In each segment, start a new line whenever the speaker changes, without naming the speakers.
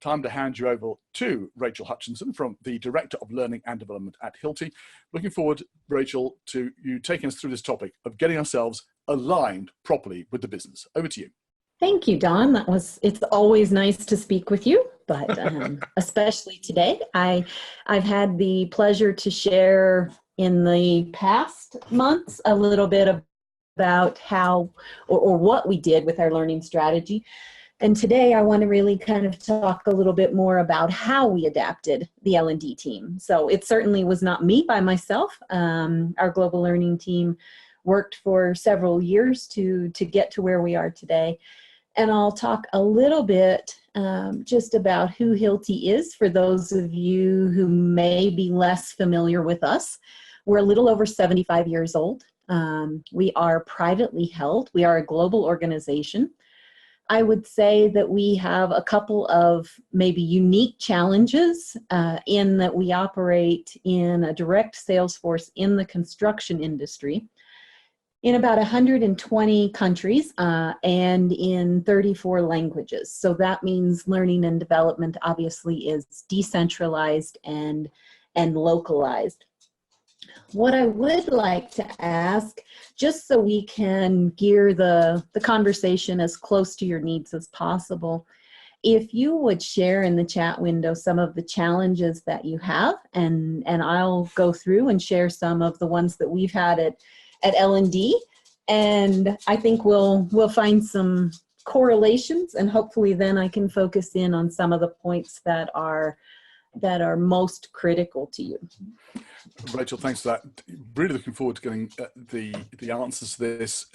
time to hand you over to Rachel Hutchinson, from the Director of Learning and Development at Hilti. Looking forward, Rachel, to you taking us through this topic of getting ourselves aligned properly with the business. Over to you.
Thank you, Don. It's always nice to speak with you, but especially today. I've had the pleasure to share in the past months a little bit about how or what we did with our learning strategy. And today I want to really kind of talk a little bit more about how we adapted the L&D team. So it certainly was not me by myself. Our global learning team worked for several years to get to where we are today. And I'll talk a little bit just about who Hilti is for those of you who may be less familiar with us. We're a little over 75 years old. We are privately held. We are a global organization. I would say that we have a couple of maybe unique challenges in that we operate in a direct sales force in the construction industry in about 120 countries and in 34 languages. So that means learning and development obviously is decentralized and localized. What I would like to ask, just so we can gear the conversation as close to your needs as possible, if you would share in the chat window some of the challenges that you have, and I'll go through and share some of the ones that we've had at L&D, and I think we'll find some correlations, and hopefully then I can focus in on some of the points that are most critical to you.
Rachel, thanks for that. Really looking forward to getting the answers to this.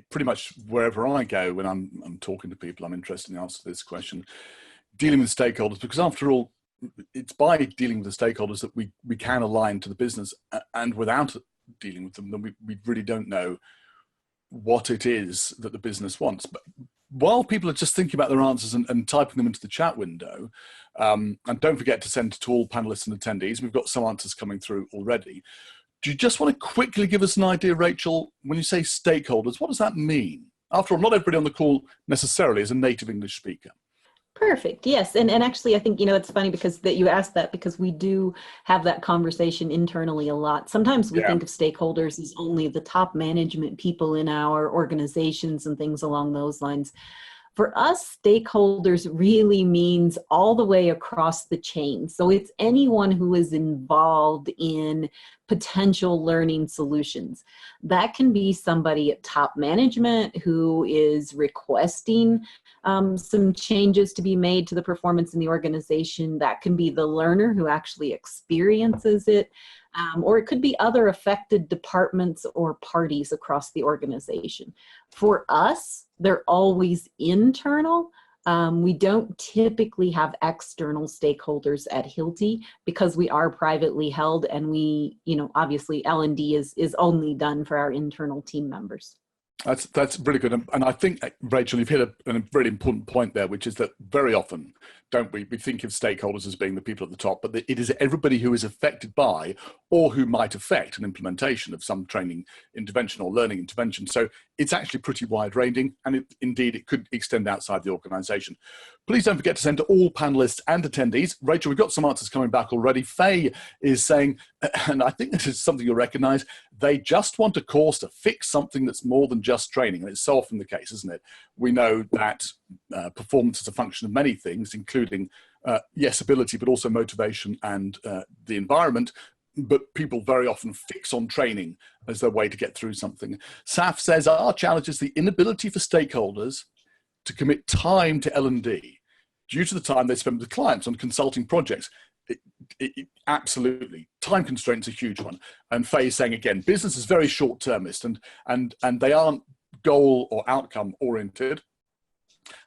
Pretty much wherever I go when I'm talking to people, I'm interested in the answer to this question. Dealing with stakeholders, because after all, it's by dealing with the stakeholders that we can align to the business, and without dealing with them, then we really don't know what it is that the business wants. But while people are just thinking about their answers and typing them into the chat window, and don't forget to send to all panelists and attendees, we've got some answers coming through already. Do you just want to quickly give us an idea, Rachel, when you say stakeholders, what does that mean? After all, not everybody on the call necessarily is a native English speaker.
Perfect. Yes. And actually, I think, it's funny because that you asked that, because we do have that conversation internally a lot. Sometimes we think of stakeholders as only the top management people in our organizations and things along those lines. For us, stakeholders really means all the way across the chain. So it's anyone who is involved in potential learning solutions. That can be somebody at top management who is requesting some changes to be made to the performance in the organization. That can be the learner who actually experiences it. Or it could be other affected departments or parties across the organization. For us, they're always internal. We don't typically have external stakeholders at Hilti because we are privately held, and we, obviously L&D is only done for our internal team members.
That's really good. And I think, Rachel, you've hit a very important point there, which is that very often, don't we think of stakeholders as being the people at the top, but it is everybody who is affected by or who might affect an implementation of some training intervention or learning intervention. So it's actually pretty wide-ranging, and indeed it could extend outside the organization. Please don't forget to send to all panelists and attendees. Rachel, we've got some answers coming back already. Faye is saying, and I think this is something you'll recognize, they just want a course to fix something that's more than just training. And it's so often the case, isn't it? We know that performance is a function of many things, including, yes, ability, but also motivation and the environment. But people very often fix on training as their way to get through something. Saf says, our challenge is the inability for stakeholders to commit time to L&D due to the time they spend with clients on consulting projects. Absolutely. Time constraints are a huge one. And Faye is saying, again, business is very short-termist and they aren't goal or outcome oriented.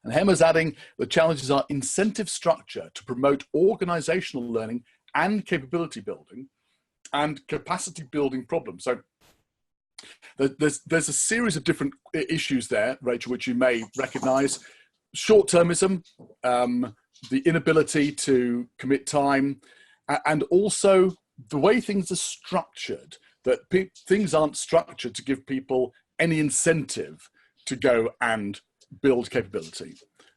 And Hema's adding, the challenges are incentive structure to promote organizational learning and capability building and capacity building problems. So there's a series of different issues there, Rachel, which you may recognize. Short-termism, the inability to commit time, and also the way things are structured, that things aren't structured to give people any incentive to go and build capability.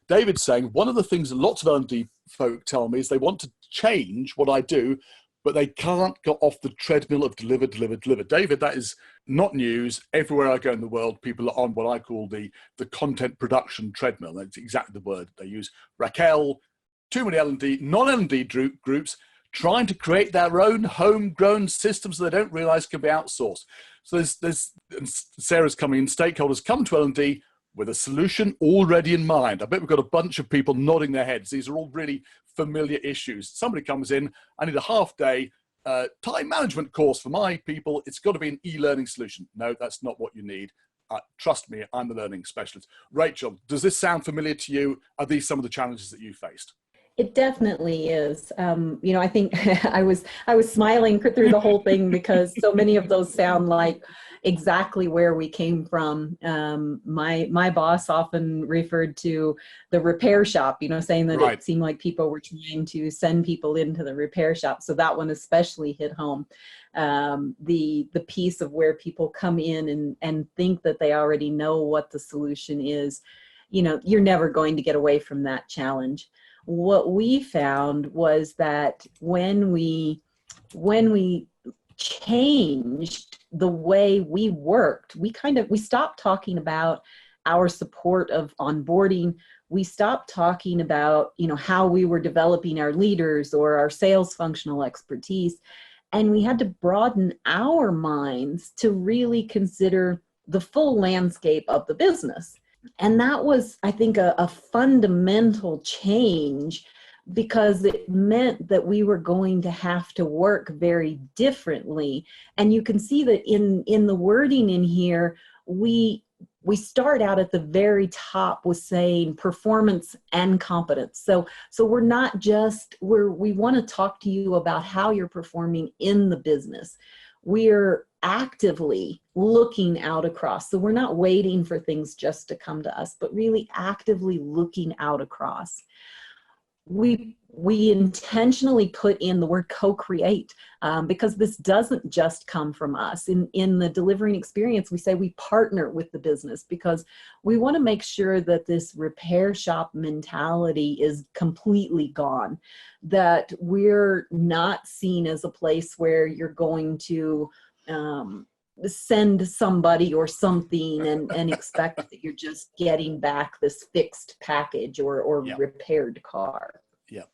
David's saying one of the things that lots of L&D folk tell me is they want to change what I do, but they can't get off the treadmill of deliver, deliver, deliver. David, that is not news. Everywhere I go in the world, people are on what I call the content production treadmill. That's exactly the word they use. Raquel, too many L&D, non-L&D groups trying to create their own homegrown systems that they don't realize can be outsourced. So there's Sarah's coming in, stakeholders come to L&D with a solution already in mind. I bet we've got a bunch of people nodding their heads. These are all really familiar issues. Somebody comes in, I need a half-day time management course for my people. It's got to be an e-learning solution. No, that's not what you need. Trust me, I'm the learning specialist. Rachel, does this sound familiar to you? Are these some of the challenges that you faced?
It definitely is. You know, I think I was smiling through the whole thing because so many of those sound like exactly where we came from. My boss often referred to the repair shop, you know, saying that
Right.
It seemed like people were trying to send people into the repair shop. So that one especially hit home. The piece of where people come in and think that they already know what the solution is. You know, you're never going to get away from that challenge. What we found was that when we changed the way we worked, we stopped talking about our support of onboarding. We stopped talking about, you know, how we were developing our leaders or our sales functional expertise. And we had to broaden our minds to really consider the full landscape of the business. And that was, I think, a fundamental change because it meant that we were going to have to work very differently. And you can see that in the wording in here, we start out at the very top with saying performance and competence. So we're not just, we want to talk to you about how you're performing in the business. We're actively looking out across. So we're not waiting for things just to come to us, but really actively looking out across. We intentionally put in the word co-create because this doesn't just come from us. In the delivering experience, we say we partner with the business because we want to make sure that this repair shop mentality is completely gone, that we're not seen as a place where you're going to send somebody or something and expect that you're just getting back this fixed package or
Yeah.
repaired car.
Yeah.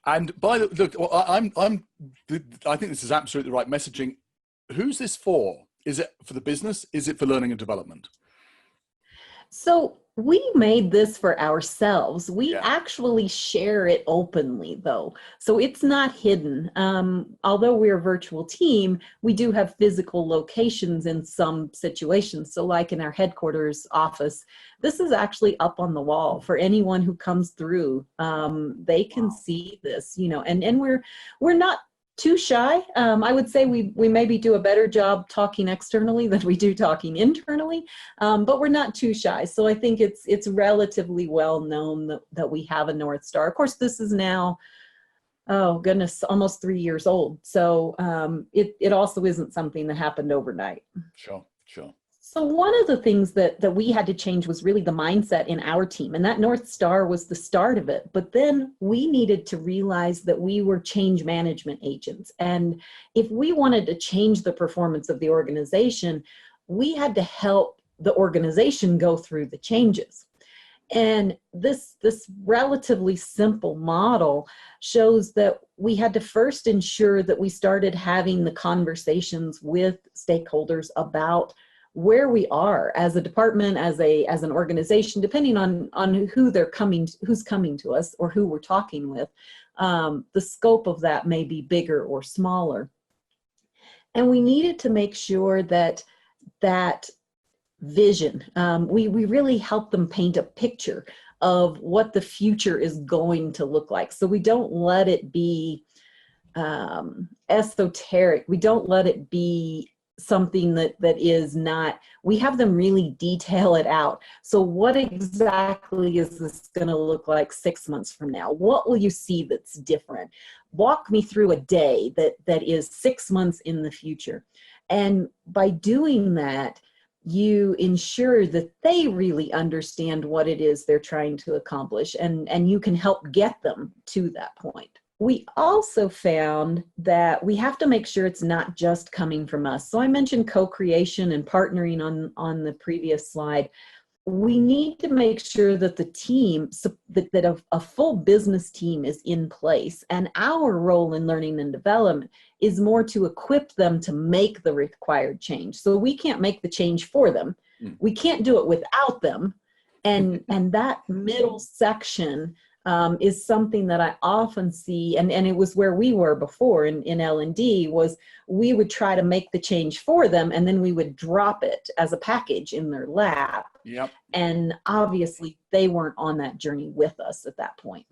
And by the look, well, I think this is absolutely the right messaging. Who's this for? Is it for the business? Is it for learning and development?
So we made this for ourselves. We
Yeah.
actually share it openly, though. So it's not hidden. Although we're a virtual team, we do have physical locations in some situations. So like in our headquarters office, this is actually up on the wall for anyone who comes through. They can see this, you know, and we're not too shy. I would say we maybe do a better job talking externally than we do talking internally, but we're not too shy. So I think it's relatively well known that we have a North Star. Of course, this is now, oh goodness, almost 3 years old. So it also isn't something that happened overnight.
Sure, sure.
So one of the things that we had to change was really the mindset in our team, and that North Star was the start of it. But then we needed to realize that we were change management agents. And if we wanted to change the performance of the organization, we had to help the organization go through the changes. And this relatively simple model shows that we had to first ensure that we started having the conversations with stakeholders about where we are as a department, as an organization, depending on who's coming to us or who we're talking with. The scope of that may be bigger or smaller. And we needed to make sure that vision, we really help them paint a picture of what the future is going to look like. So we don't let it be esoteric. We don't let it be something that is not, we have them really detail it out. So what exactly is this going to look like 6 months from now? What will you see that's different? Walk me through a day that is 6 months in the future. And by doing that, you ensure that they really understand what it is they're trying to accomplish, and you can help get them to that point. We also found that we have to make sure it's not just coming from us. So I mentioned co-creation and partnering on the previous slide. We need to make sure that the team, that a full business team is in place. And our role in learning and development is more to equip them to make the required change. So we can't make the change for them. We can't do it without them. And that middle section is something that I often see, and it was where we were before in L&D, was we would try to make the change for them, and then we would drop it as a package in their lap.
Yep.
And obviously they weren't on that journey with us at that point.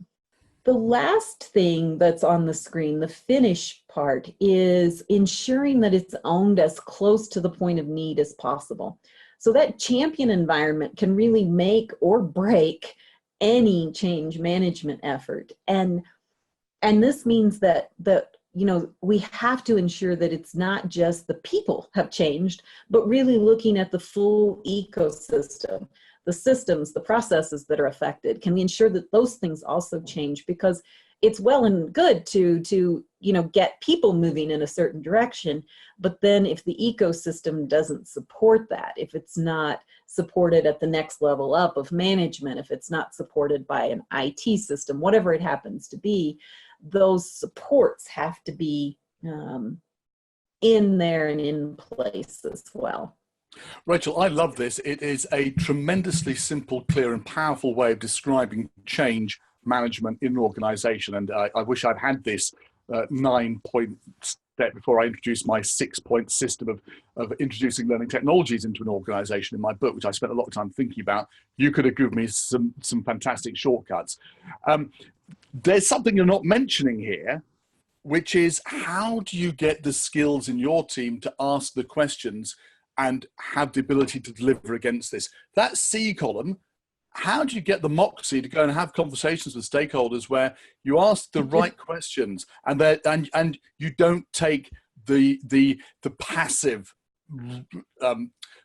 The last thing that's on the screen, the finish part, is ensuring that it's owned as close to the point of need as possible. So that champion environment can really make or break any change management effort. And this means that we have to ensure that it's not just the people have changed, but really looking at the full ecosystem, the systems, the processes that are affected. Can we ensure that those things also change? Because it's well and good to get people moving in a certain direction, but then if the ecosystem doesn't support that, if it's not supported at the next level up of management, if it's not supported by an IT system, whatever it happens to be, those supports have to be in there and in place as well.
Rachel, I love this. It is a tremendously simple, clear, and powerful way of describing change management in an organization. And I wish I'd had this 9-point step before I introduced my 6-point system of introducing learning technologies into an organization in my book, which I spent a lot of time thinking about. You could have given me some fantastic shortcuts. There's something you're not mentioning here, which is, how do you get the skills in your team to ask the questions and have the ability to deliver against this? That C column, how do you get the moxie to go and have conversations with stakeholders where you ask the right questions and you don't take the passive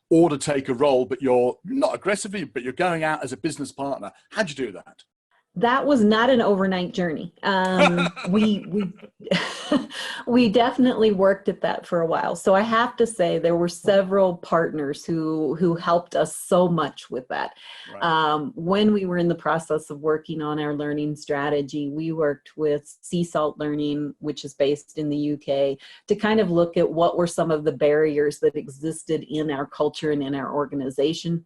order taker role, but you're not aggressively, but you're going out as a business partner? How'd you do that?
That was not an overnight journey. We definitely worked at that for a while. So I have to say there were several partners who helped us so much with that. Right. When we were in the process of working on our learning strategy, we worked with Sea Salt Learning, which is based in the UK, to kind of look at what were some of the barriers that existed in our culture and in our organization.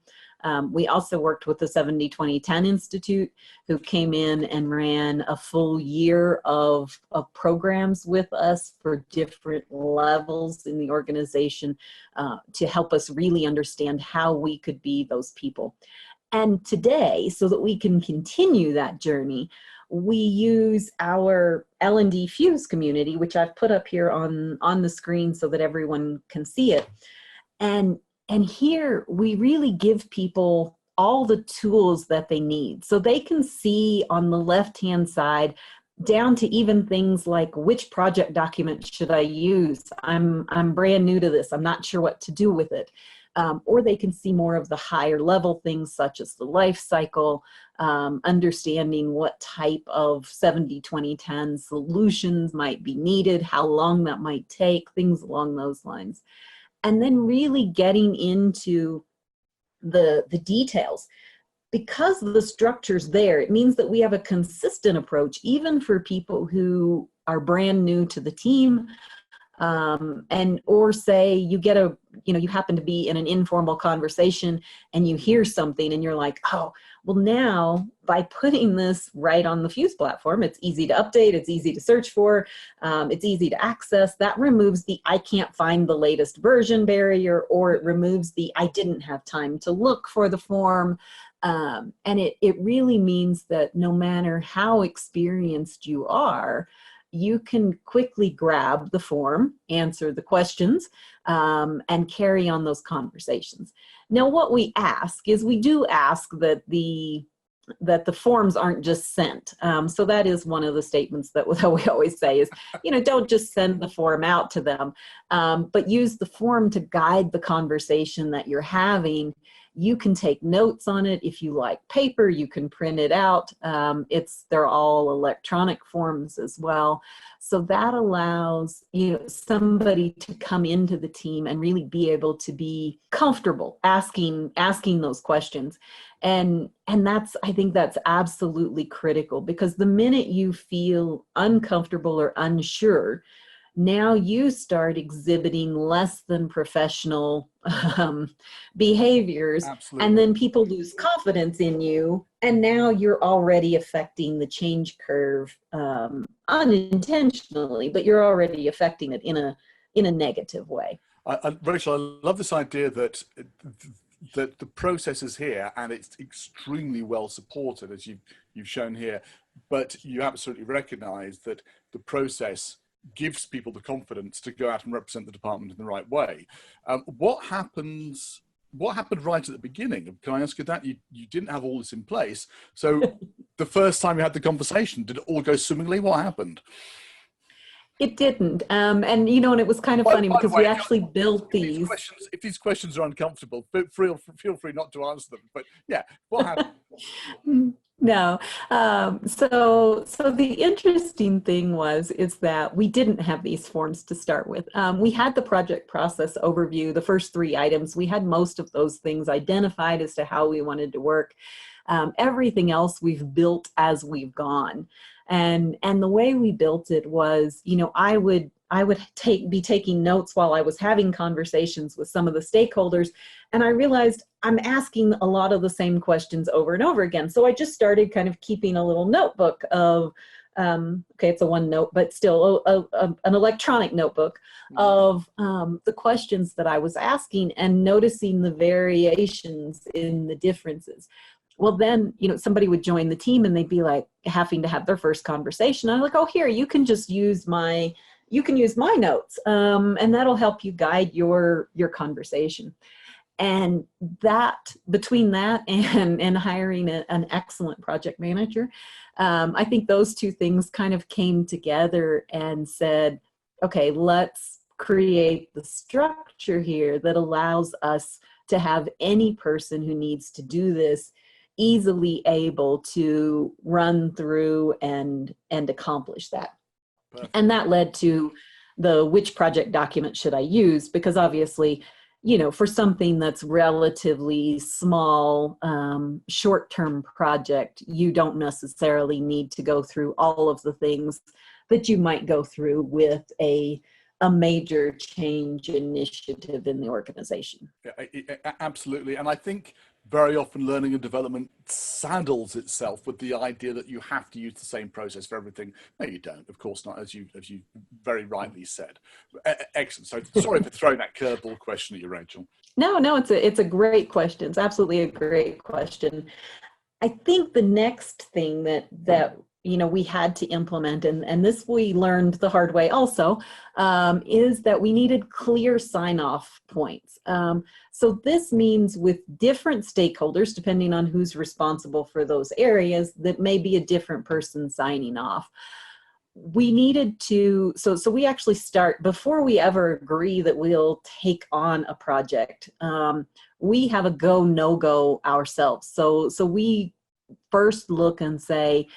We also worked with the 70-20-10 Institute, who came in and ran a full year of programs with us for different levels in the organization to help us really understand how we could be those people. And today, so that we can continue that journey, we use our L&D Fuse community, which I've put up here on the screen so that everyone can see it. And here we really give people all the tools that they need. So they can see on the left-hand side down to even things like, which project document should I use? I'm brand new to this. I'm not sure what to do with it. Or they can see more of the higher level things such as the life cycle, understanding what type of 70-20-10 solutions might be needed, how long that might take, things along those lines. And then really getting into the details. Because the structure's there, it means that we have a consistent approach, even for people who are brand new to the team, or say you get you happen to be in an informal conversation and you hear something and you're like, oh, well, now by putting this right on the Fuse platform, it's easy to update, it's easy to search for, it's easy to access. That removes the I can't find the latest version barrier, or it removes the I didn't have time to look for the form. And it really means that no matter how experienced you are, you can quickly grab the form, answer the questions, and carry on those conversations. Now, what we ask is, we do ask that the that the forms aren't just sent. So that is one of the statements that we always say is, don't just send the form out to them, but use the form to guide the conversation that you're having. You can take notes on it. If you like paper, you can print it out. They're all electronic forms as well. So that allows somebody to come into the team and really be able to be comfortable asking those questions. And I think that's absolutely critical, because the minute you feel uncomfortable or unsure, now you start exhibiting less than professional behaviors.
Absolutely.
And then people lose confidence in you. And now you're already affecting the change curve unintentionally, but you're already affecting it in a negative way.
Rachel, I love this idea that the process is here and it's extremely well supported, as you've shown here, but you absolutely recognize that the process gives people the confidence to go out and represent the department in the right way. What happened right at the beginning? Can I ask you that? You didn't have all this in place. So the first time you had the conversation, did it all go swimmingly? What happened?
It didn't. And it was kind of funny because we actually built these.
If these questions are uncomfortable, feel free not to answer them. But yeah, what happened?
No. So the interesting thing is that we didn't have these forms to start with. We had the project process overview, the first 3 items. We had most of those things identified as to how we wanted to work. Everything else we've built as we've gone. And the way we built it was, I would be taking notes while I was having conversations with some of the stakeholders. And I realized I'm asking a lot of the same questions over and over again. So I just started kind of keeping a little notebook of, it's a OneNote, but still an electronic notebook of the questions that I was asking and noticing the variations in the differences. Well, then, somebody would join the team and they'd be like having to have their first conversation. I'm like, oh, here, you can just use my notes, and that'll help you guide your conversation. And that, between that and hiring an excellent project manager, I think those 2 things kind of came together and said, okay, let's create the structure here that allows us to have any person who needs to do this easily able to run through and accomplish that. Perfect. And that led to which project document should I use? Because obviously, for something that's relatively small, short-term project, you don't necessarily need to go through all of the things that you might go through with a major change initiative in the organization.
Yeah, absolutely. And I think very often learning and development saddles itself with the idea that you have to use the same process for everything. No, you don't, of course not, as you very rightly said. Excellent. So sorry for throwing that curveball question at you, Rachel.
No, it's a great question. It's absolutely a great question. I think the next thing that we had to implement, and this we learned the hard way also, is that we needed clear sign-off points. So this means with different stakeholders, depending on who's responsible for those areas, that may be a different person signing off. We needed to, so we actually start, before we ever agree that we'll take on a project, we have a go, no-go ourselves. So we first look and say,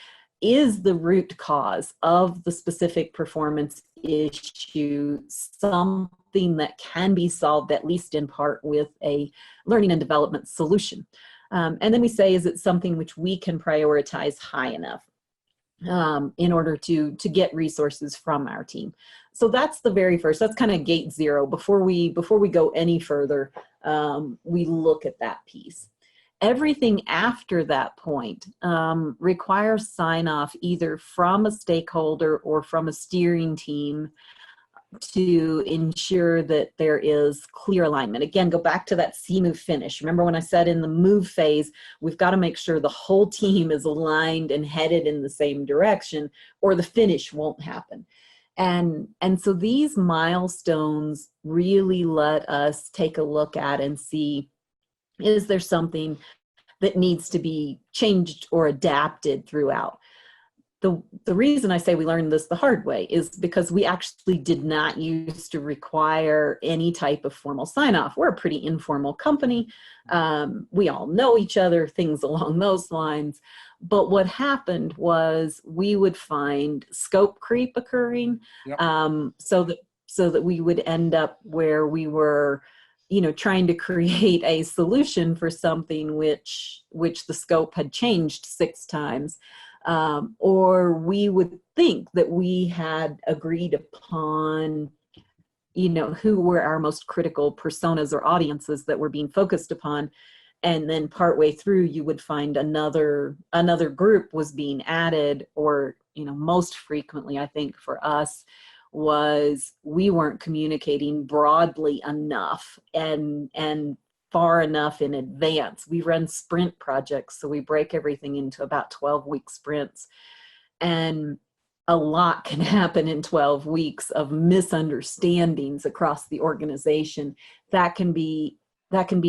is the root cause of the specific performance issue something that can be solved, at least in part, with a learning and development solution? And then we say, is it something which we can prioritize high enough in order to get resources from our team? So that's the very first, that's kind of gate 0. Before we go any further, we look at that piece. Everything after that point requires sign-off either from a stakeholder or from a steering team to ensure that there is clear alignment. Again, go back to that see, move, finish. Remember when I said in the move phase, we've got to make sure the whole team is aligned and headed in the same direction, or the finish won't happen. And so these milestones really let us take a look at and see, is there something that needs to be changed or adapted throughout. The reason I say we learned this the hard way is because we actually did not used to require any type of formal sign-off. We're a pretty informal company. We all know each other, things along those lines. But what happened was we would find scope creep occurring.
Yep.
So that we would end up where we were, trying to create a solution for something which the scope had changed 6 times. Or we would think that we had agreed upon, who were our most critical personas or audiences that were being focused upon. And then partway through, you would find another group was being added, or, most frequently, I think for us, was we weren't communicating broadly enough and far enough in advance. We run sprint projects, so we break everything into about 12-week sprints. And a lot can happen in 12 weeks of misunderstandings across the organization. That can be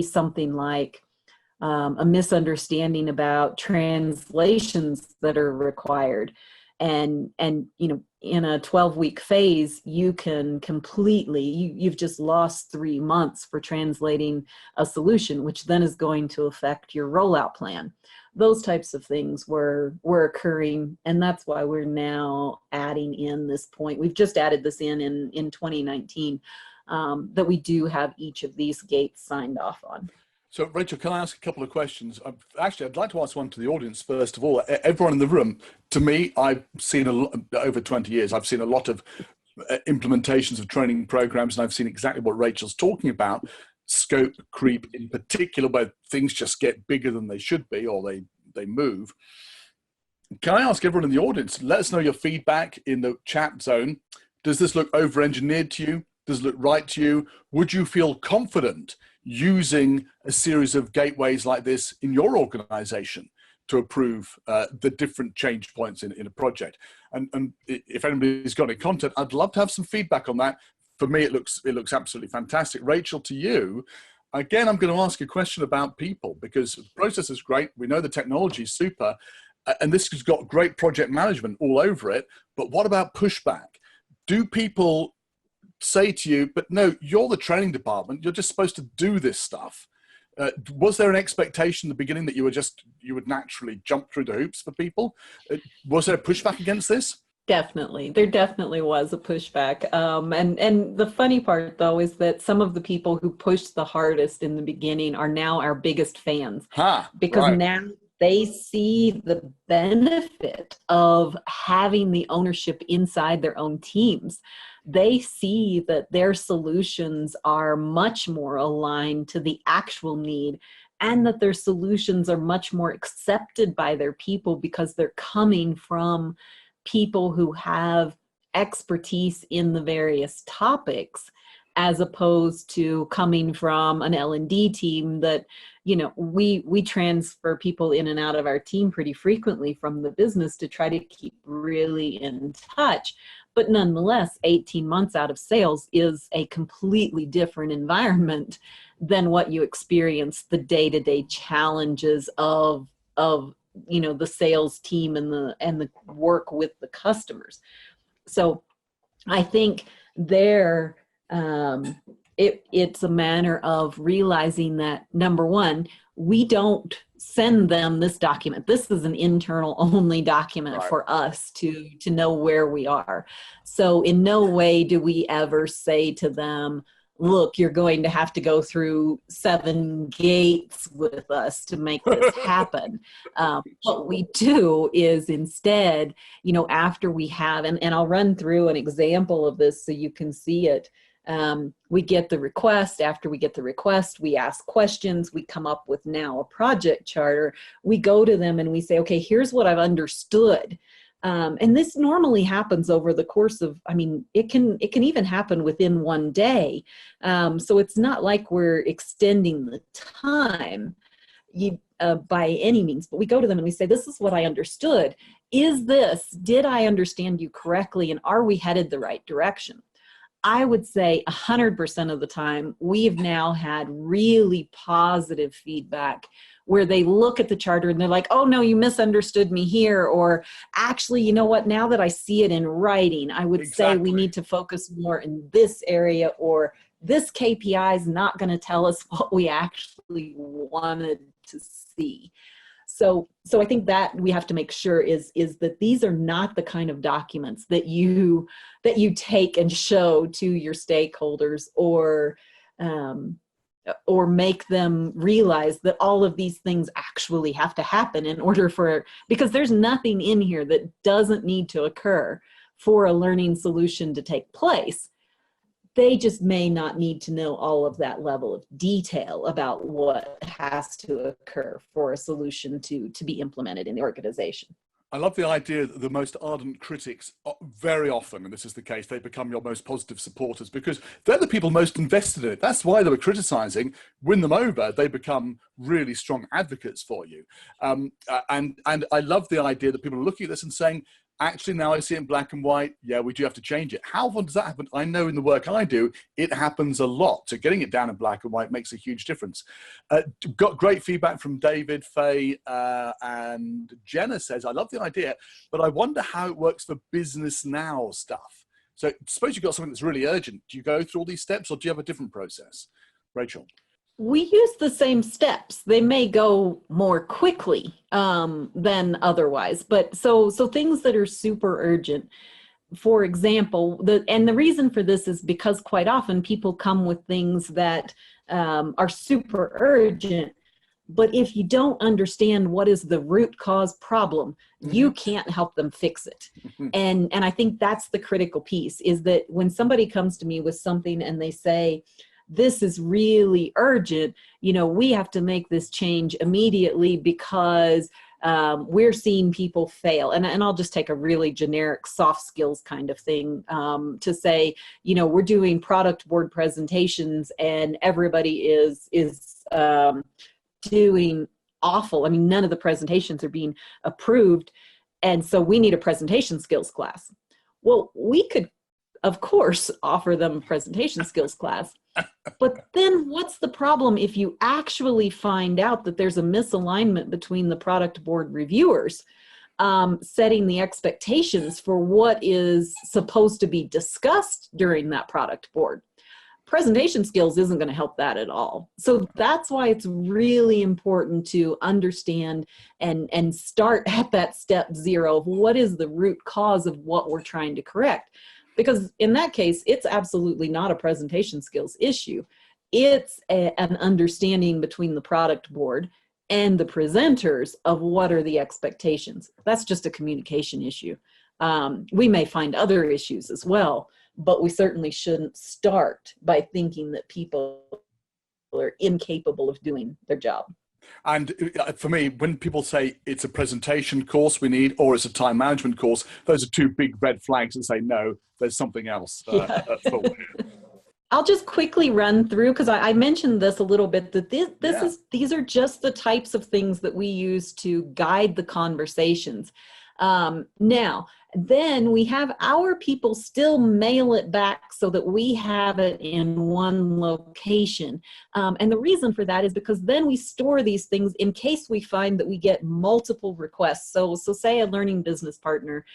something like a misunderstanding about translations that are required. And in a 12-week phase, you can completely, you've just lost 3 months for translating a solution, which then is going to affect your rollout plan. Those types of things were occurring, and that's why we're now adding in this point. We've just added this in 2019, that we do have each of these gates signed off on.
So, Rachel, can I ask a couple of questions? Actually, I'd like to ask one to the audience first of all. Everyone in the room, to me, I've seen over 20 years, I've seen a lot of implementations of training programs, and I've seen exactly what Rachel's talking about, scope creep in particular, where things just get bigger than they should be, or they move. Can I ask everyone in the audience, let us know your feedback in the chat zone. Does this look over-engineered to you? Does it look right to you? Would you feel confident using a series of gateways like this in your organization to approve the different change points in a project? And if anybody's got any content, I'd love to have some feedback on that. For me, it looks absolutely fantastic. Rachel, to you, again, I'm going to ask a question about people, because the process is great. We know the technology is super, and this has got great project management all over it. But what about pushback? Do people say to you, but no, you're the training department, you're just supposed to do this stuff? Was there an expectation in the beginning that you would naturally jump through the hoops for people? Was there a pushback against this?
Definitely. There definitely was a pushback. And the funny part, though, is that some of the people who pushed the hardest in the beginning are now our biggest fans. Because right. Now they see the benefit of having the ownership inside their own teams. They see that their solutions are much more aligned to the actual need, and that their solutions are much more accepted by their people because they're coming from people who have expertise in the various topics, as opposed to coming from an L&D team that, we transfer people in and out of our team pretty frequently from the business to try to keep really in touch. But nonetheless, 18 months out of sales is a completely different environment than what you experience the day-to-day challenges of the sales team and the work with the customers. So I think there, it's a matter of realizing that, number one, we don't send them this document. This is an internal only document right. for us to know where we are. So in no way do we ever say to them, look, you're going to have to go through 7 gates with us to make this happen. What we do is instead, after we have, and I'll run through an example of this so you can see it. We get the request. After we get the request, we ask questions. We come up with now a project charter. We go to them and we say, okay, here's what I've understood. And this normally happens over the course of, it can even happen within one day. So it's not like we're extending the time by any means, but we go to them and we say, this is what I understood. Did I understand you correctly? And are we headed the right direction? I would say 100% of the time, we've now had really positive feedback where they look at the charter and they're like, oh no, you misunderstood me here. Or actually, you know what, now that I see it in writing, I would say we need to focus more in this area, or this KPI is not going to tell us what we actually wanted to see. So I think that we have to make sure is that these are not the kind of documents that you take and show to your stakeholders, or make them realize that all of these things actually have to happen in order for, because there's nothing in here that doesn't need to occur for a learning solution to take place. They just may not need to know all of that level of detail about what has to occur for a solution to be implemented in the organization.
I love the idea that the most ardent critics, very often, and this is the case, they become your most positive supporters because they're the people most invested in it. That's why they were criticizing. Win them over, they become really strong advocates for you. And I love the idea that people are looking at this and saying, actually, now I see it in black and white. Yeah, we do have to change it. How often does that happen? I know in the work I do, it happens a lot. So getting it down in black and white makes a huge difference. Got great feedback from David, Faye, and Jenna says, I love the idea, but I wonder how it works for business now stuff. So suppose you've got something that's really urgent. Do you go through all these steps or do you have a different process? Rachel?
We use the same steps. They may go more quickly than otherwise, but so things that are super urgent, for example, the reason for this is because quite often people come with things that are super urgent, but if you don't understand what is the root cause problem, you can't help them fix it. And I think that's the critical piece, is that when somebody comes to me with something and they say, this is really urgent, you know, we have to make this change immediately because we're seeing people fail. And I'll just take a really generic soft skills kind of thing to say, you know, we're doing product board presentations and everybody is doing awful. I mean, none of the presentations are being approved. And so we need a presentation skills class. Well, we could, of course, offer them a presentation skills class. But then what's the problem if you actually find out that there's a misalignment between the product board reviewers setting the expectations for what is supposed to be discussed during that product board? Presentation skills isn't going to help that at all. So that's why it's really important to understand and start at that step zero of what is the root cause of what we're trying to correct. Because in that case, it's absolutely not a presentation skills issue. It's an understanding between the product board and the presenters of what are the expectations. That's just a communication issue. We may find other issues as well, but we certainly shouldn't start by thinking that people are incapable of doing their job.
And for me, when people say it's a presentation course we need, or it's a time management course, those are two big red flags that say, no, there's something else.
I'll just quickly run through, because I mentioned this a little bit, that these are just the types of things that we use to guide the conversations. Now, then we have our people still mail it back so that we have it in one location. And the reason for that is because then we store these things in case we find that we get multiple requests. So say a learning business partner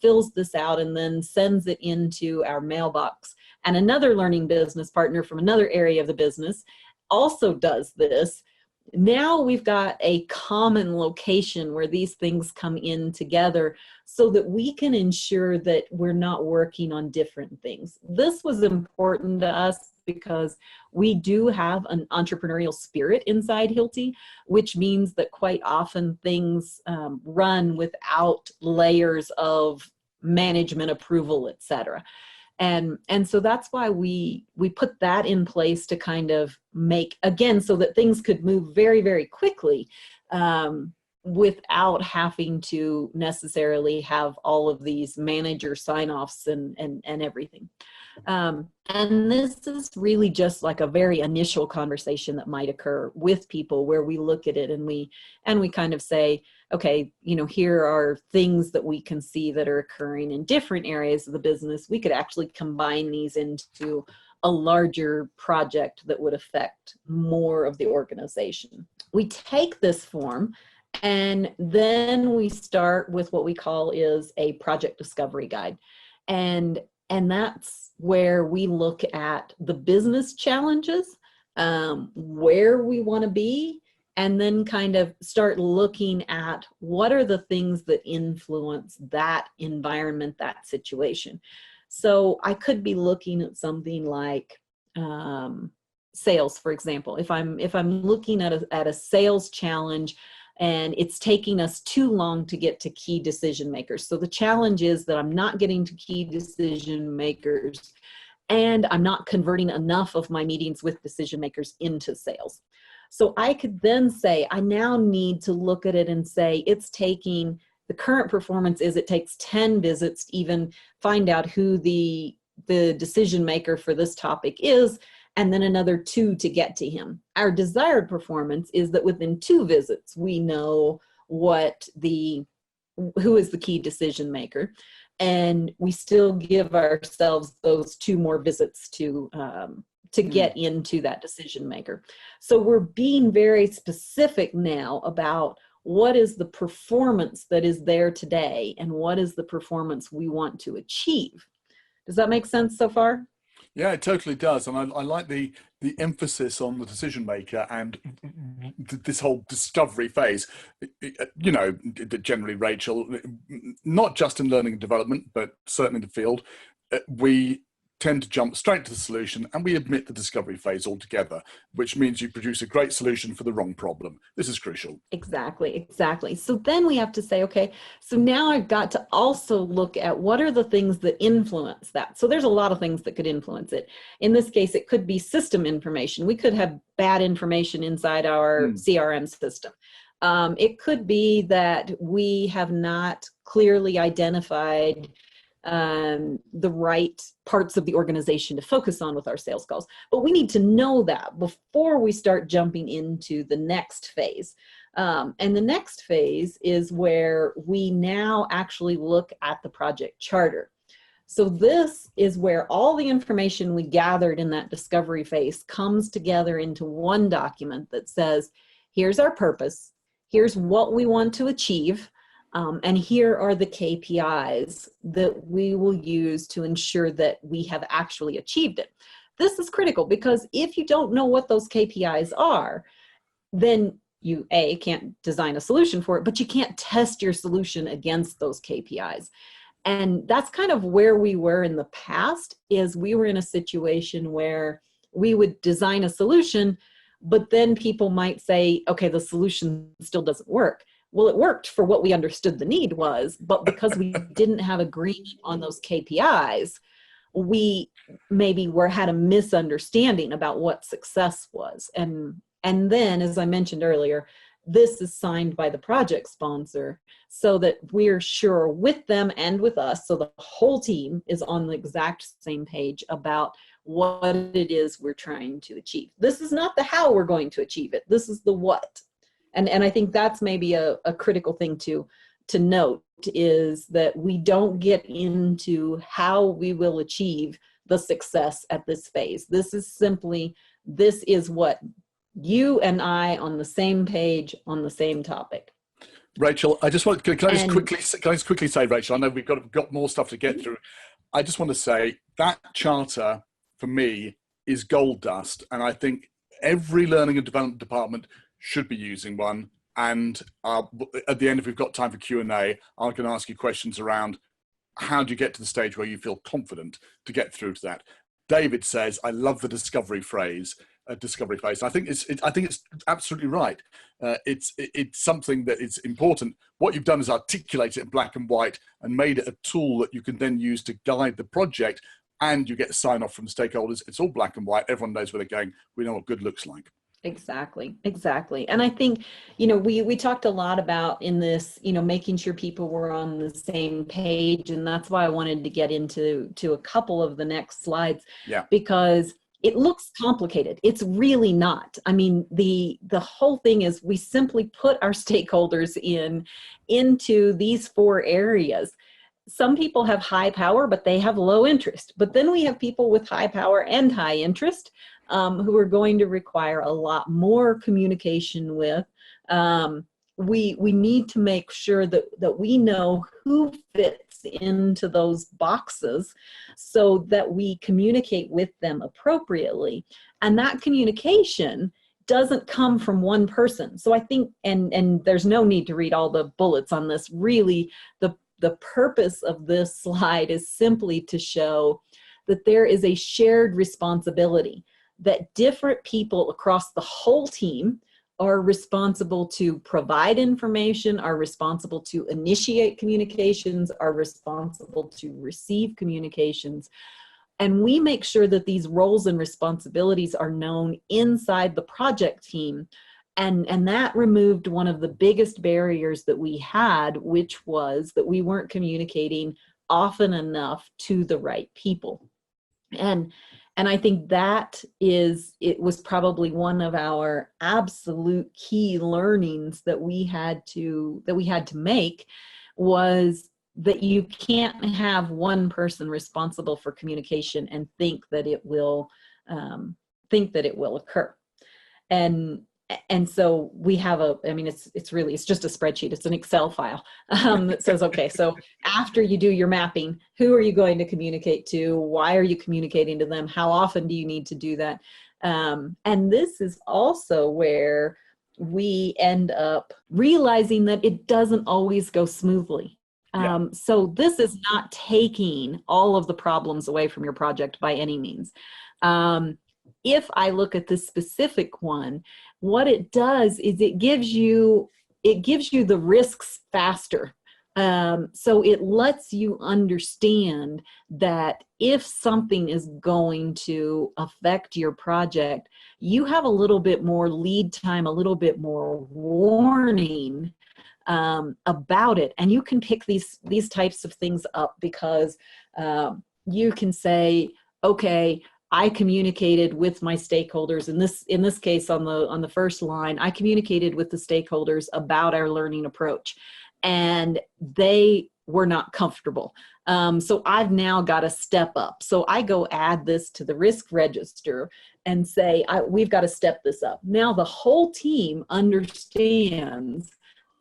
fills this out and then sends it into our mailbox. And another learning business partner from another area of the business also does this. Now we've got a common location where these things come in together so that we can ensure that we're not working on different things. This was important to us because we do have an entrepreneurial spirit inside Hilti, which means that quite often things run without layers of management approval, etc. And so that's why we put that in place to kind of make, again, so that things could move very, very quickly without having to necessarily have all of these manager sign-offs and everything. And this is really just like a very initial conversation that might occur with people where we look at it and we kind of say, okay, you know, here are things that we can see that are occurring in different areas of the business. We could actually combine these into a larger project that would affect more of the organization. we take this form and then we start with what we call is a project discovery guide. And that's where we look at the business challenges, where we want to be, and then kind of start looking at what are the things that influence that environment, that situation. So I could be looking at something like sales, for example. If I'm looking at a sales challenge and it's taking us too long to get to key decision makers. So the challenge is that I'm not getting to key decision makers and I'm not converting enough of my meetings with decision makers into sales. So I could then say, I now need to look at it and say, it's taking, the current performance is it takes 10 visits to even find out who the decision maker for this topic is, and then another 2 to get to him. Our desired performance is that within 2 visits, we know who is the key decision maker. And we still give ourselves those 2 more visits to get into that decision maker. So we're being very specific now about what is the performance that is there today and what is the performance we want to achieve. Does that make sense so far?
Yeah, it totally does. And I like the emphasis on the decision maker and this whole discovery phase. You know, generally, Rachel, not just in learning and development, but certainly in the field, we tend to jump straight to the solution and we omit the discovery phase altogether, which means you produce a great solution for the wrong problem. This is crucial.
Exactly. So then we have to say, okay, so now I've got to also look at what are the things that influence that. So there's a lot of things that could influence it. In this case, it could be system information. We could have bad information inside our CRM system. It could be that we have not clearly identified the right parts of the organization to focus on with our sales calls. But we need to know that before we start jumping into the next phase. And the next phase is where we now actually look at the project charter. So this is where all the information we gathered in that discovery phase comes together into one document that says, here's our purpose, here's what we want to achieve, and here are the KPIs that we will use to ensure that we have actually achieved it. This is critical because if you don't know what those KPIs are, then you can't design a solution for it, but you can't test your solution against those KPIs. And that's kind of where we were in the past, is we were in a situation where we would design a solution, but then people might say, okay, the solution still doesn't work. Well, it worked for what we understood the need was, but because we didn't have agreement on those KPIs, we maybe had a misunderstanding about what success was. And then, as I mentioned earlier, this is signed by the project sponsor so that we're sure with them and with us, so the whole team is on the exact same page about what it is we're trying to achieve. This is not the how we're going to achieve it. This is the what. And I think that's maybe a critical thing to note, is that we don't get into how we will achieve the success at this phase. This is simply, this is what you and I on the same page on the same topic.
Rachel, I just want, can I just quickly say, Rachel, I know we've got more stuff to get through. I just want to say that charter for me is gold dust. And I think every learning and development department should be using one. And at the end, if we've got time for Q&A, I can ask you questions around how do you get to the stage where you feel confident to get through to that. David says, I love the discovery phase. I think it's absolutely right. It's something that is important. What you've done is articulate it in black and white and made it a tool that you can then use to guide the project, and you get a sign off from the stakeholders. It's all black and white. Everyone knows where they're going. We know what good looks like.
Exactly. And I think, we talked a lot about in this, making sure people were on the same page. And that's why I wanted to get into a couple of the next slides, because it looks complicated. It's really not. I mean, the whole thing is we simply put our stakeholders into these 4 areas. Some people have high power, but they have low interest. But then we have people with high power and high interest. who are going to require a lot more communication with. We need to make sure that we know who fits into those boxes so that we communicate with them appropriately. And that communication doesn't come from one person. So I think, and there's no need to read all the bullets on this, really, the purpose of this slide is simply to show that there is a shared responsibility, that different people across the whole team are responsible to provide information, are responsible to initiate communications, are responsible to receive communications. And we make sure that these roles and responsibilities are known inside the project team. And that removed one of the biggest barriers that we had, which was that we weren't communicating often enough to the right people. And I think it was probably one of our absolute key learnings that we had to make, was that you can't have one person responsible for communication and think that it will occur. And so we have it's just a spreadsheet. It's an Excel file that says, okay, so after you do your mapping, who are you going to communicate to? Why are you communicating to them? How often do you need to do that? And this is also where we end up realizing that it doesn't always go smoothly. So this is not taking all of the problems away from your project by any means. If I look at this specific one, what it does is it gives you the risks faster. So it lets you understand that if something is going to affect your project, you have a little bit more lead time, a little bit more warning about it. And you can pick these types of things up because you can say, okay, I communicated with my stakeholders. In this case, on the first line, I communicated with the stakeholders about our learning approach, and they were not comfortable. So I've now got to step up. So I go add this to the risk register and say, we've got to step this up. Now the whole team understands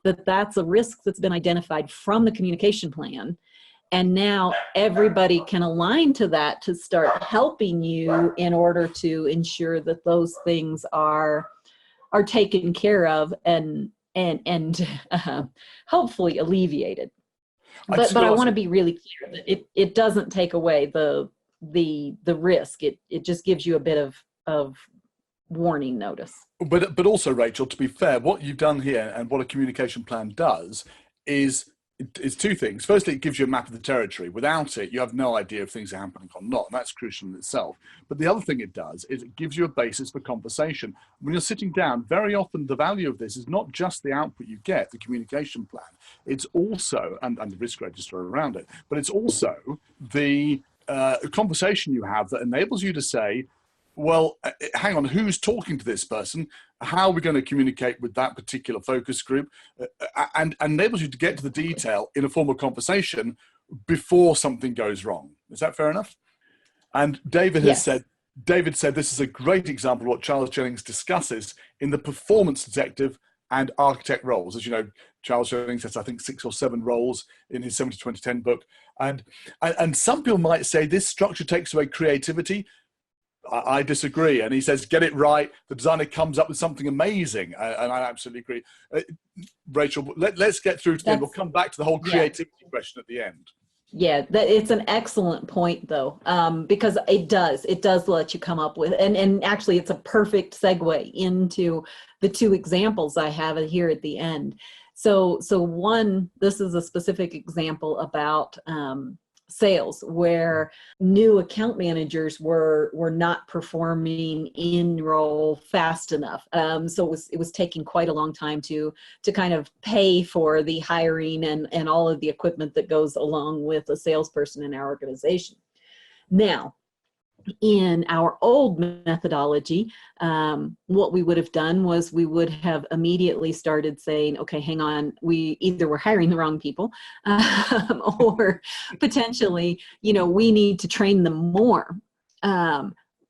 that that's a risk that's been identified from the communication plan. And now everybody can align to that to start helping you in order to ensure that those things are taken care of and hopefully alleviated. But I want to be really clear that it doesn't take away the risk. It just gives you a bit of warning notice.
But also, Rachel, to be fair, what you've done here and what a communication plan does is two things. Firstly, it gives you a map of the territory. Without it, you have no idea if things are happening or not, and that's crucial in itself. But the other thing it does is it gives you a basis for conversation. When you're sitting down, very often the value of this is not just the output you get, the communication plan. It's also, and the risk register around it, but it's also the conversation you have that enables you to say, well, hang on, who's talking to this person? How are we going to communicate with that particular focus group? And enables you to get to the detail in a formal conversation before something goes wrong. Is that fair enough? And David said this is a great example of what Charles Jennings discusses in the performance detective and architect roles. As you know, Charles Jennings has, I think, 6 or 7 roles in his 70-20-10 book. And some people might say this structure takes away creativity. I disagree. And he says, get it right. The designer comes up with something amazing. And I absolutely agree. Rachel, let's get through to the end. We'll come back to the whole creativity question at the end.
Yeah, it's an excellent point, though, because it does let you come up with, and actually it's a perfect segue into the 2 examples I have here at the end. So one, this is a specific example about sales, where new account managers were not performing in role fast enough. So it was taking quite a long time to kind of pay for the hiring and all of the equipment that goes along with a salesperson in our organization. Now, in our old methodology, what we would have done was we would have immediately started saying, okay, hang on, we either were hiring the wrong people or potentially, we need to train them more.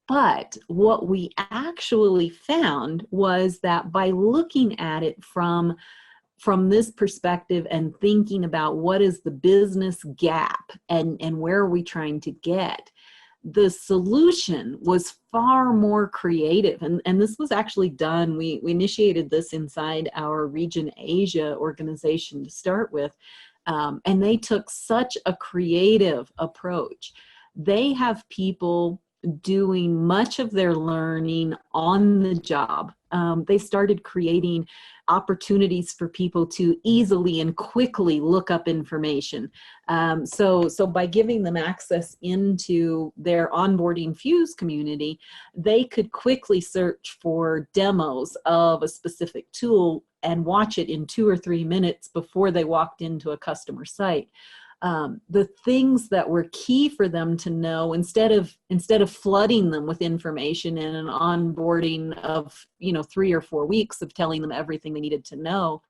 But what we actually found was that by looking at it from this perspective and thinking about what is the business gap and where are we trying to get, the solution was far more creative. And this was actually done, we initiated this inside our Region Asia organization to start with. And they took such a creative approach. They have people doing much of their learning on the job. They started creating opportunities for people to easily and quickly look up information. So by giving them access into their onboarding Fuse community, they could quickly search for demos of a specific tool and watch it in 2 or 3 minutes before they walked into a customer site. The things that were key for them to know, instead of flooding them with information in an onboarding of 3 or 4 weeks of telling them everything they needed to know,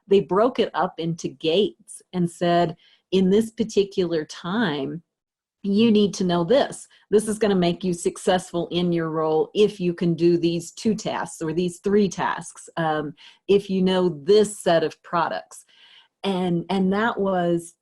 they broke it up into gates and said, in this particular time, you need to know this. This is going to make you successful in your role if you can do these 2 tasks or these 3 tasks, if you know this set of products. And that was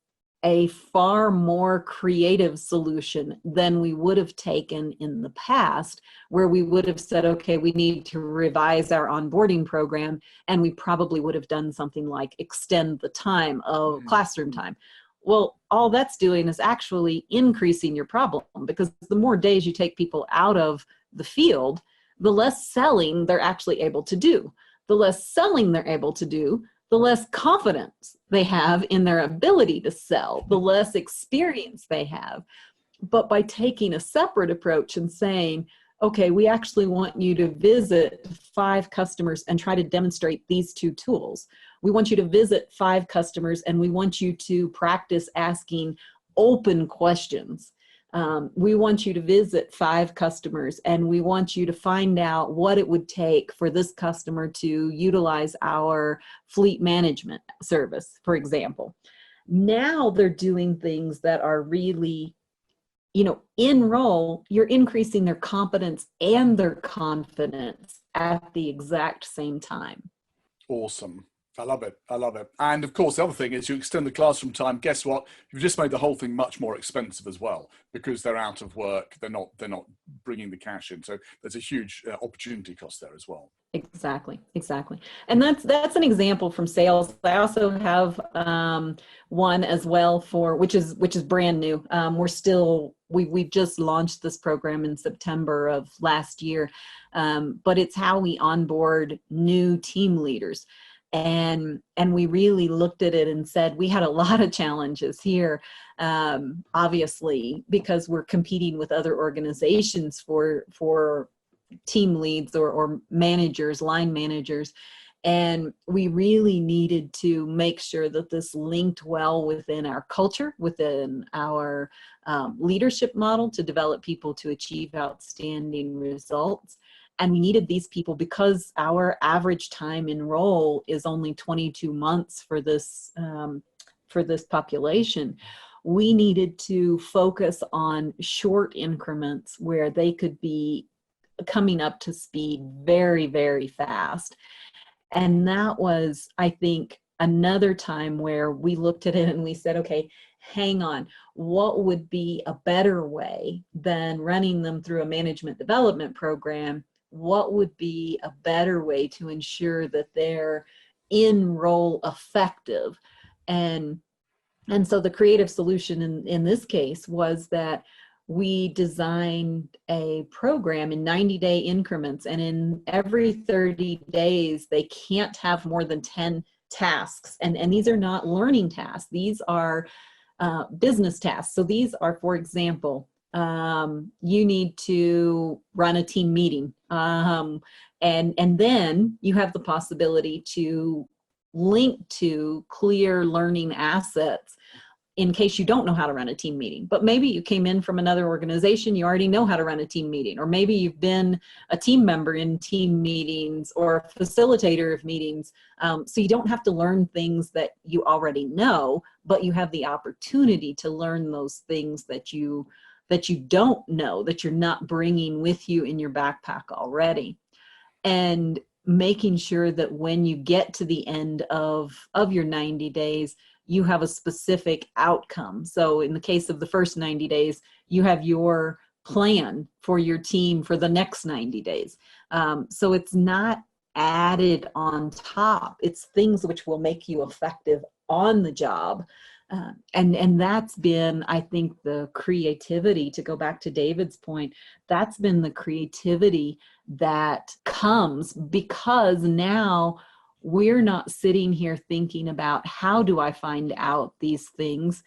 a far more creative solution than we would have taken in the past, where we would have said, okay, we need to revise our onboarding program, and we probably would have done something like extend the time of classroom time. Well, all that's doing is actually increasing your problem, because the more days you take people out of the field, the less selling they're actually able to do. The less selling they're able to do, the less confidence they have in their ability to sell, the less experience they have. But by taking a separate approach and saying, okay, we actually want you to visit 5 customers and try to demonstrate these 2 tools. We want you to visit 5 customers and we want you to practice asking open questions. We want you to visit 5 customers and we want you to find out what it would take for this customer to utilize our fleet management service, for example. Now they're doing things that are really, in role, you're increasing their competence and their confidence at the exact same time.
Awesome. I love it. I love it. And of course, the other thing is you extend the classroom time. Guess what? You've just made the whole thing much more expensive as well, because they're out of work. They're not bringing the cash in. So there's a huge opportunity cost there as well. Exactly.
And that's an example from sales. I also have one as well for which is brand new. We've just launched this program in September of last year, but it's how we onboard new team leaders. And we really looked at it and said we had a lot of challenges here, obviously, because we're competing with other organizations for team leads or managers, line managers. And we really needed to make sure that this linked well within our culture, within our leadership model to develop people to achieve outstanding results. And we needed these people because our average time in role is only 22 months for this population. We needed to focus on short increments where they could be coming up to speed very, very fast. And that was, I think, another time where we looked at it and we said, okay, hang on, what would be a better way than running them through a management development program? What would be a better way to ensure that they're in role effective? And so the creative solution in this case was that we designed a program in 90-day increments, and in every 30 days, they can't have more than 10 tasks. And these are not learning tasks. These are business tasks. So these are, for example, you need to run a team meeting. And then you have the possibility to link to clear learning assets in case you don't know how to run a team meeting. But maybe you came in from another organization, you already know how to run a team meeting, or maybe you've been a team member in team meetings or a facilitator of meetings. So you don't have to learn things that you already know, but you have the opportunity to learn those things that you that you don't know, that you're not bringing with you in your backpack already. And making sure that when you get to the end of your 90 days, you have a specific outcome. So in the case of the first 90 days, you have your plan for your team for the next 90 days. So it's not added on top. It's things which will make you effective on the job. And that's been, I think, the creativity, to go back to David's point, that's been the creativity that comes because now we're not sitting here thinking about how do I find out these things.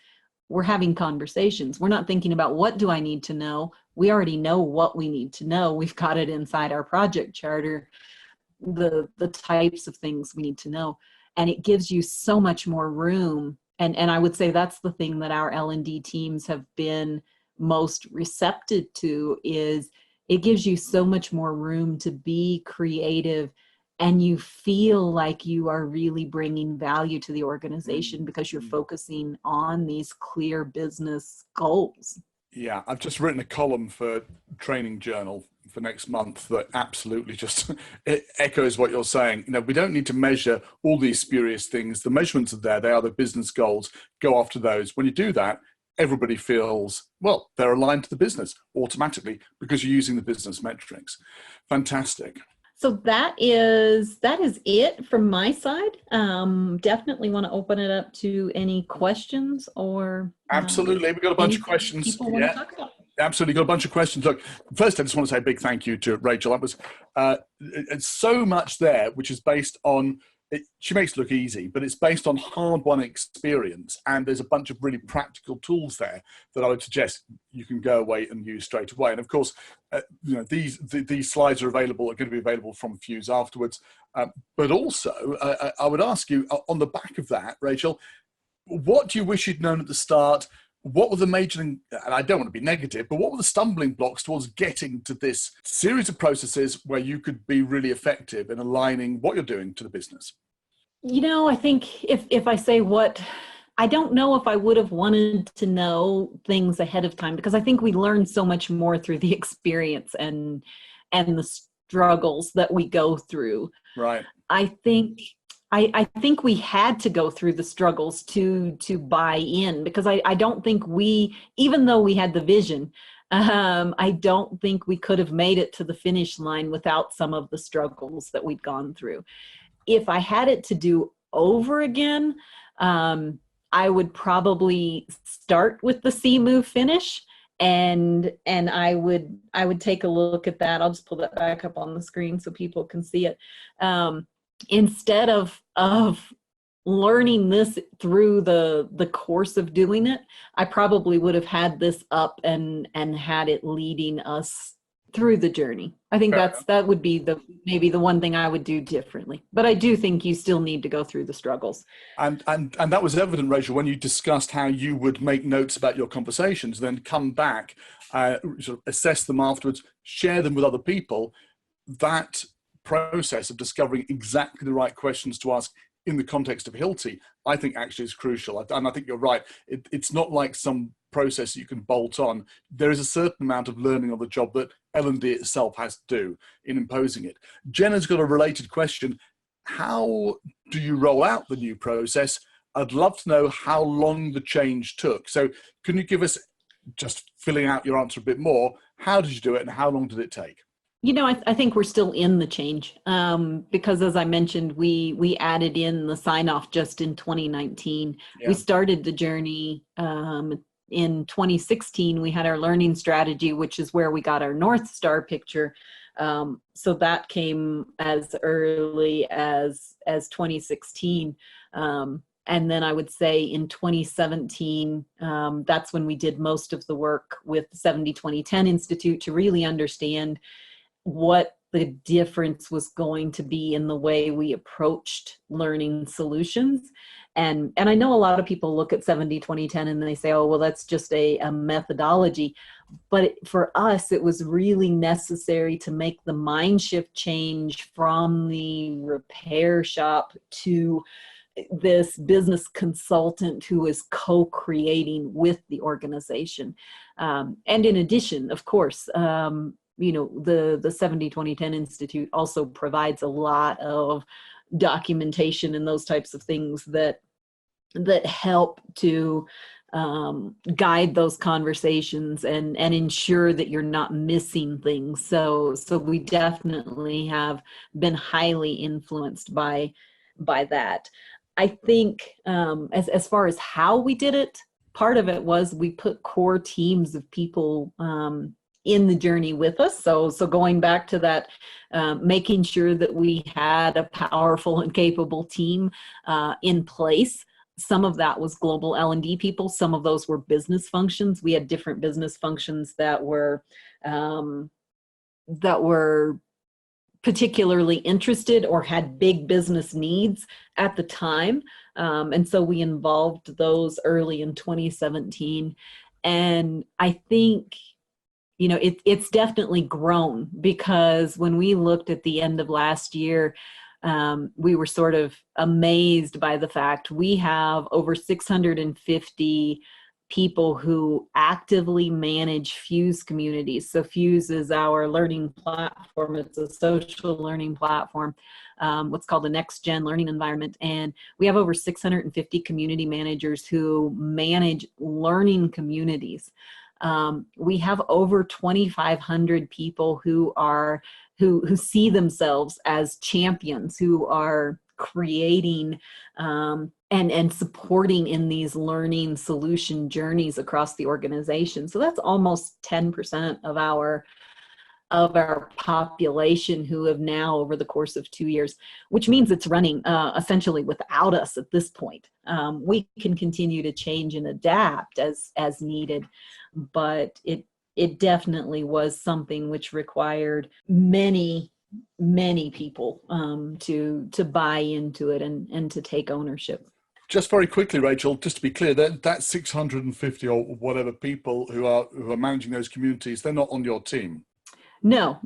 We're having conversations. We're not thinking about what do I need to know. We already know what we need to know. We've got it inside our project charter, the types of things we need to know. And it gives you so much more room. And I would say that's the thing that our L&D teams have been most receptive to, is it gives you so much more room to be creative, and you feel like you are really bringing value to the organization because you're focusing on these clear business goals.
Yeah, I've just written a column for Training Journal for next month that absolutely just it echoes what you're saying. You know, we don't need to measure all these spurious things. The measurements are there. They are the business goals. Go after those. When you do that, everybody feels, well, they're aligned to the business automatically because you're using the business metrics. Fantastic.
So that is it from my side. Definitely want to open it up to any questions or
absolutely. We've got a bunch of questions.
People want to talk about.
Absolutely, got a bunch of questions. Look, first, I just want to say a big thank you to Rachel. That was it's so much there, which is based on. She makes it look easy, but it's based on hard-won experience, and there's a bunch of really practical tools there that I would suggest you can go away and use straight away. And of course, you know, these slides are going to be available from Fuse afterwards. But also, I would ask you on the back of that, Rachel, what do you wish you'd known at the start? What were the major, and I don't want to be negative, but what were the stumbling blocks towards getting to this series of processes where you could be really effective in aligning what you're doing to the business?
You know, I think if I say I don't know if I would have wanted to know things ahead of time, because I think we learn so much more through the experience and the struggles that we go through.
Right.
I think we had to go through the struggles to buy in, because I don't think even though we had the vision, I don't think we could have made it to the finish line without some of the struggles that we'd gone through. If I had it to do over again, I would probably start with the see, move, finish. And I would take a look at that. I'll just pull that back up on the screen so people can see it. Instead of learning this through the course of doing it, I probably would have had this up and had it leading us through the journey. I think that would be maybe the one thing I would do differently. But I do think you still need to go through the struggles.
And that was evident, Rachel, when you discussed how you would make notes about your conversations, then come back, sort of assess them afterwards, share them with other people. That process of discovering exactly the right questions to ask in the context of Hilti, I think actually is crucial. And I think you're right. It's not like some process you can bolt on. There is a certain amount of learning on the job that L&D itself has to do in imposing it. Jenna's got a related question. How do you roll out the new process? I'd love to know how long the change took. So can you give us, just filling out your answer a bit more, how did you do it and how long did it take?
You know, I think we're still in the change because, as I mentioned, we added in the sign-off just in 2019. Yeah. We started the journey in 2016. We had our learning strategy, which is where we got our North Star picture. So that came as early as 2016. And then I would say in 2017, that's when we did most of the work with the 70-20-10 Institute to really understand what the difference was going to be in the way we approached learning solutions. And I know a lot of people look at 70-20-10 and they say, oh, well, that's just a methodology. But for us, it was really necessary to make the mind shift change from the repair shop to this business consultant who is co-creating with the organization. And in addition, of course, you know, the 70-20-10 Institute also provides a lot of documentation and those types of things that help to guide those conversations and ensure that you're not missing things. So we definitely have been highly influenced by that. I think as far as how we did it, part of it was we put core teams of people in the journey with us. So going back to that, making sure that we had a powerful and capable team in place. Some of that was global L&D people. Some of those were business functions. We had different business functions that were particularly interested or had big business needs at the time. And so we involved those early in 2017. And I think, you know, it's definitely grown, because when we looked at the end of last year, we were sort of amazed by the fact we have over 650 people who actively manage Fuse communities. So Fuse is our learning platform. It's a social learning platform, what's called the next gen learning environment. And we have over 650 community managers who manage learning communities. We have over 2,500 people who see themselves as champions, who are creating and supporting in these learning solution journeys across the organization. So that's almost 10% of our population who have now, over the course of 2 years, which means it's running essentially without us at this point. We can continue to change and adapt as needed, but it definitely was something which required many people to buy into it and to take ownership.
Just very quickly, Rachel, just to be clear, that 650 or whatever people who are managing those communities, they're not on your team.
No.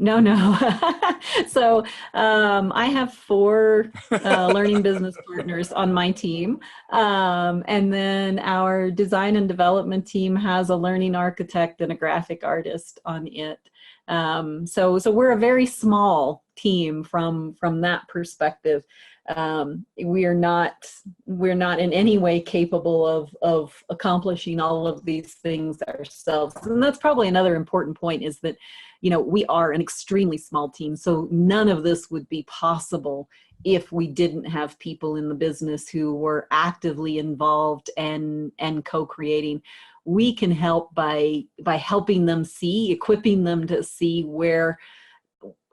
So I have 4 learning business partners on my team. And then our design and development team has a learning architect and a graphic artist on it. So we're a very small team from that perspective. We're not in any way capable of accomplishing all of these things ourselves. And that's probably another important point, is that, you know, we are an extremely small team. So none of this would be possible if we didn't have people in the business who were actively involved and co-creating. We can help by helping them see, equipping them to see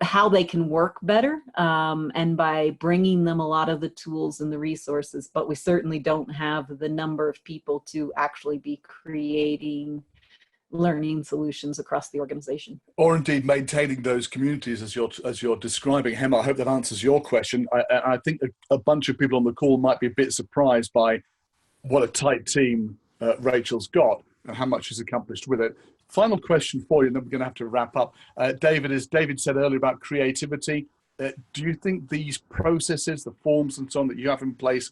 how they can work better, and by bringing them a lot of the tools and the resources, but we certainly don't have the number of people to actually be creating learning solutions across the organization,
or indeed maintaining those communities as you're describing. Hema, I hope that answers your question. I think a bunch of people on the call might be a bit surprised by what a tight team Rachel's got and how much she's accomplished with it. Final question for you, and then we're going to have to wrap up. David, as David said earlier about creativity, do you think these processes, the forms and so on that you have in place,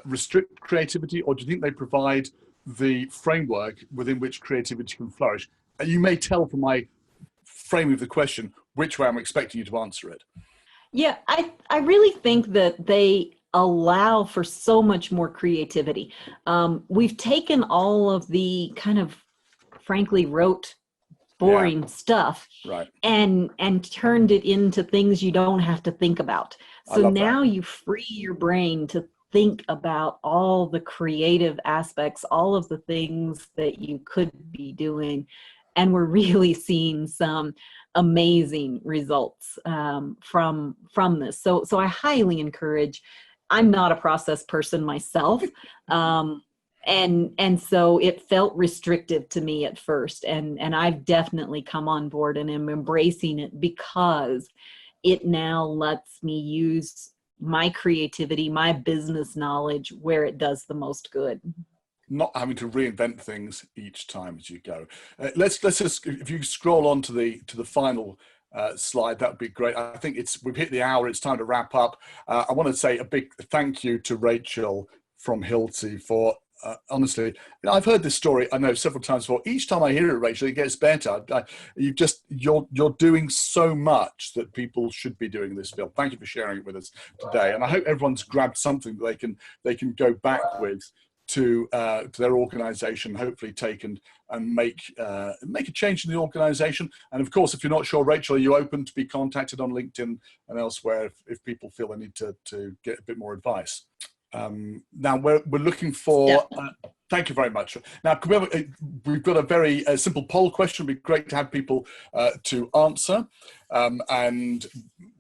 restrict creativity, or do you think they provide the framework within which creativity can flourish? And you may tell from my framing of the question which way I'm expecting you to answer it.
Yeah, I really think that they allow for so much more creativity. We've taken all of the kind of frankly rote, boring stuff,
right,
and turned it into things you don't have to think about. So now you free your brain to think about all the creative aspects, all of the things that you could be doing. And we're really seeing some amazing results from this. So I highly encourage. I'm not a process person myself. And so it felt restrictive to me at first. And I've definitely come on board and am embracing it, because it now lets me use my creativity, my business knowledge where it does the most good.
Not having to reinvent things each time as you go. Let's just, if you scroll on to the final slide, that would be great. I think we've hit the hour. It's time to wrap up. I want to say a big thank you to Rachel from Hilti for honestly, I've heard this story, I know, several times before. Each time I hear it, Rachel, it gets better. You're doing so much that people should be doing in this field. Thank you for sharing it with us today, and I hope everyone's grabbed something that they can go back with to their organisation. Hopefully, take and make a change in the organisation. And of course, if you're not sure, Rachel, are you open to be contacted on LinkedIn and elsewhere if people feel they need to get a bit more advice? Now we're looking for, thank you very much. Now we've got a very simple poll question. It'd be great to have people to answer. And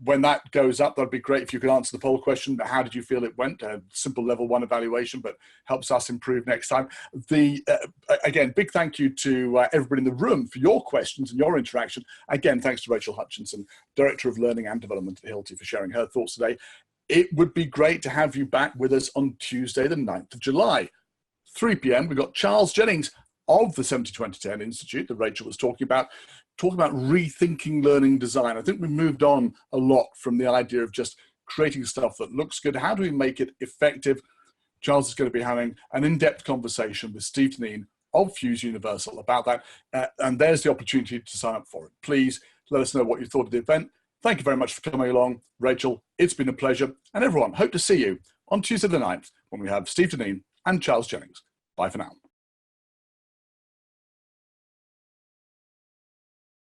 when that goes up, that'd be great if you could answer the poll question. How did you feel it went? A simple level 1 evaluation, but helps us improve next time. Again, big thank you to everybody in the room for your questions and your interaction. Again, thanks to Rachel Hutchinson, Director of Learning and Development at Hilti, for sharing her thoughts today. It would be great to have you back with us on Tuesday, the 9th of July, 3 p.m. We've got Charles Jennings of the 70-20-10 Institute that Rachel was talking about rethinking learning design. I think we moved on a lot from the idea of just creating stuff that looks good. How do we make it effective? Charles is going to be having an in-depth conversation with Steve Deneen of Fuse Universal about that. And there's the opportunity to sign up for it. Please let us know what you thought of the event. Thank you very much for coming along, Rachel. It's been a pleasure. And everyone, hope to see you on Tuesday the 9th when we have Steve Deneen and Charles Jennings. Bye for now.